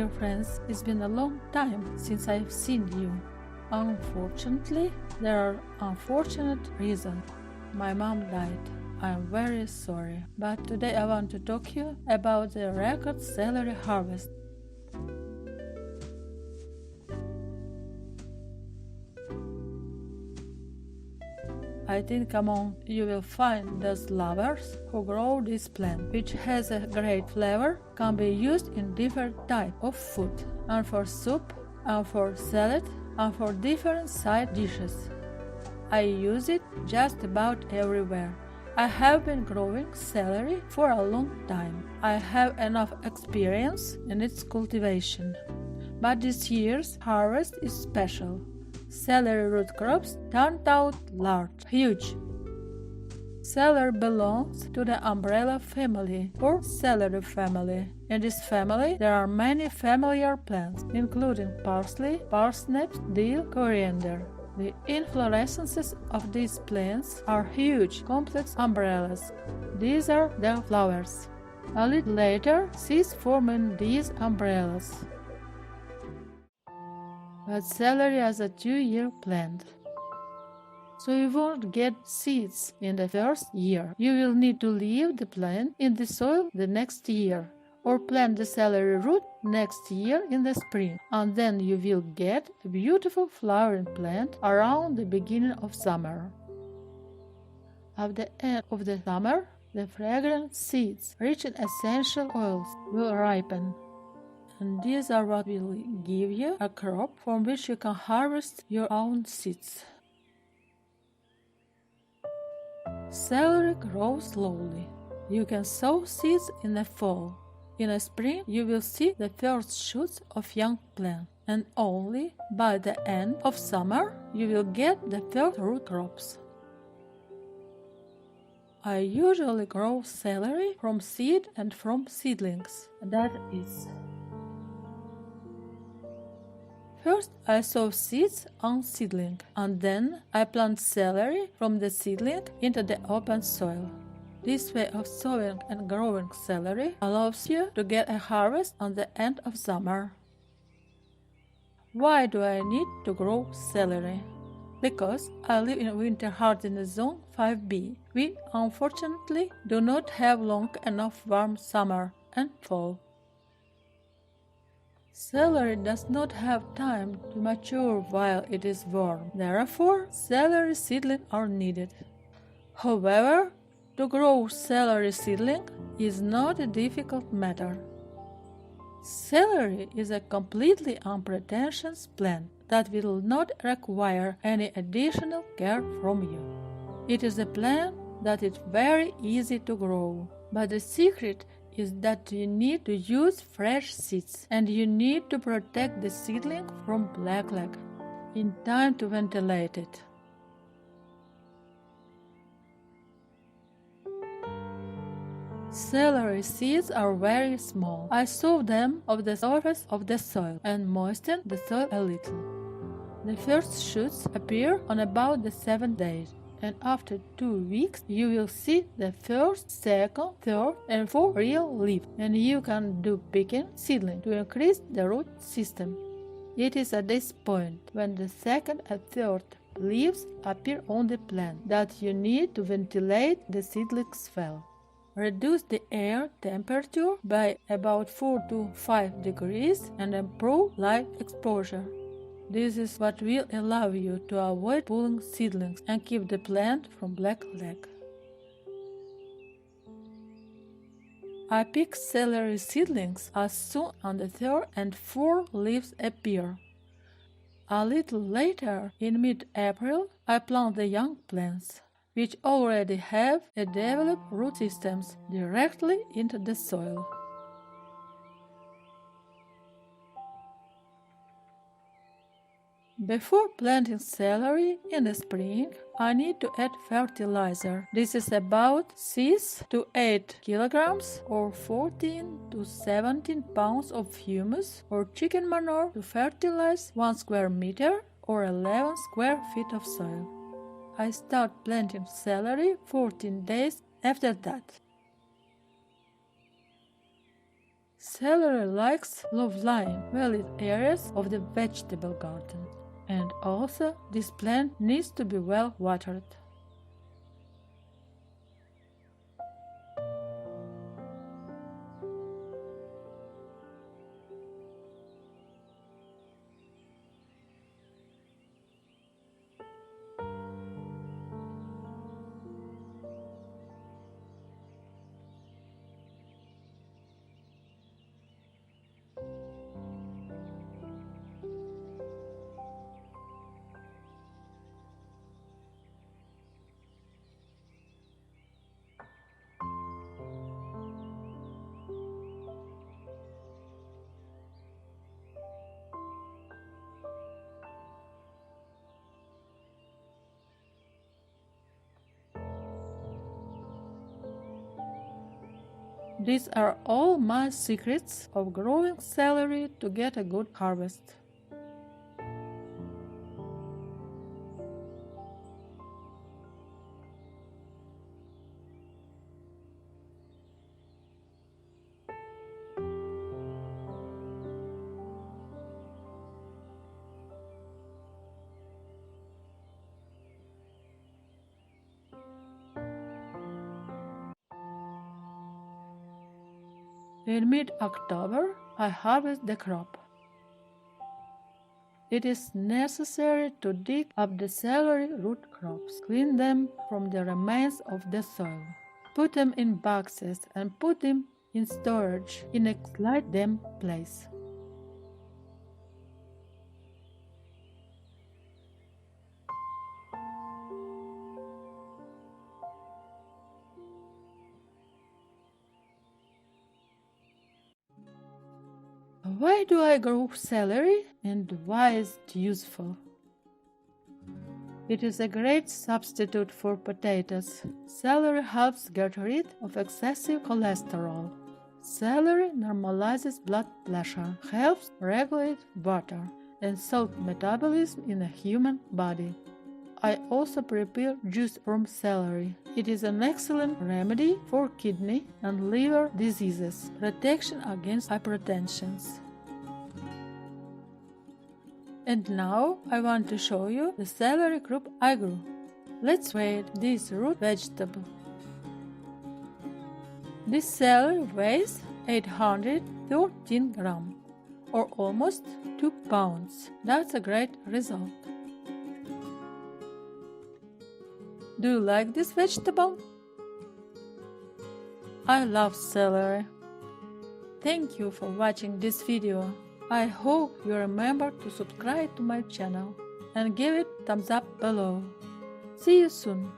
dear friends, it's been a long time since I've seen you. Unfortunately, there are unfortunate reasons. My mom died. I'm very sorry. But today I want to talk to you about the record celery harvest. I think among you will find those lovers who grow this plant, which has a great flavor, can be used in different types of food, and for soup, and for salad, and for different side dishes. I use it just about everywhere. I have been growing celery for a long time. I have enough experience in its cultivation. But this year's harvest is special. Celery root crops turned out large, huge. Celery belongs to the umbrella family or celery family. In this family, there are many familiar plants, including parsley, parsnips, dill, coriander. The inflorescences of these plants are huge, complex umbrellas. These are their flowers. A little later, seeds form in these umbrellas. But celery is a 2-year plant, so you won't get seeds in the first year. You will need to leave the plant in the soil the next year, or plant the celery root next year in the spring, and then you will get a beautiful flowering plant around the beginning of summer. At the end of the summer, the fragrant seeds, rich in essential oils, will ripen. And these are what will give you a crop from which you can harvest your own seeds. Celery grows slowly. You can sow seeds in the fall. In the spring, you will see the first shoots of young plants, and only by the end of summer you will get the first root crops. I usually grow celery from seed and from seedlings. That is, first, I sow seeds on seedling, and then I plant celery from the seedling into the open soil. This way of sowing and growing celery allows you to get a harvest on the end of summer. Why do I need to grow celery? Because I live in winter hardening zone 5B. We unfortunately do not have long enough warm summer and fall. Celery does not have time to mature while it is warm. Therefore, celery seedlings are needed. However, to grow celery seedling is not a difficult matter. Celery is a completely unpretentious plant that will not require any additional care from you. It is a plant that is very easy to grow, but the secret is that you need to use fresh seeds, and you need to protect the seedling from blackleg in time to ventilate it. Celery seeds are very small. I sow them on the surface of the soil and moisten the soil a little. The first shoots appear on about the 7th day, and after 2 weeks you will see the first, second, third, and fourth real leaves, and you can do picking seedling to increase the root system. It is at this point, when the second and third leaves appear on the plant, that you need to ventilate the seedlings well. Reduce the air temperature by about 4 to 5 degrees and improve light exposure. This is what will allow you to avoid pulling seedlings and keep the plant from blackleg. I pick celery seedlings as soon as the third and fourth leaves appear. A little later, in mid-April, I plant the young plants, which already have developed root systems, directly into the soil. Before planting celery in the spring, I need to add fertilizer. This is about 6 to 8 kilograms or 14 to 17 pounds of humus or chicken manure to fertilize 1 square meter or 11 square feet of soil. I start planting celery 14 days after that. Celery likes low-lying, well-lit areas of the vegetable garden. And also, this plant needs to be well watered. These are all my secrets of growing celery to get a good harvest. In mid-October, I harvest the crop. It is necessary to dig up the celery root crops, clean them from the remains of the soil, put them in boxes and put them in storage in a slight damp place. Why do I grow celery and why is it useful? It is a great substitute for potatoes. Celery helps get rid of excessive cholesterol. Celery normalizes blood pressure, helps regulate water and salt metabolism in the human body. I also prepare juice from celery. It is an excellent remedy for kidney and liver diseases, protection against hypertension. And now I want to show you the celery crop I grew. Let's weigh this root vegetable. This celery weighs 813 grams, or almost 2 pounds. That's a great result. Do you like this vegetable? I love celery. Thank you for watching this video. I hope you remember to subscribe to my channel and give it thumbs up below. See you soon.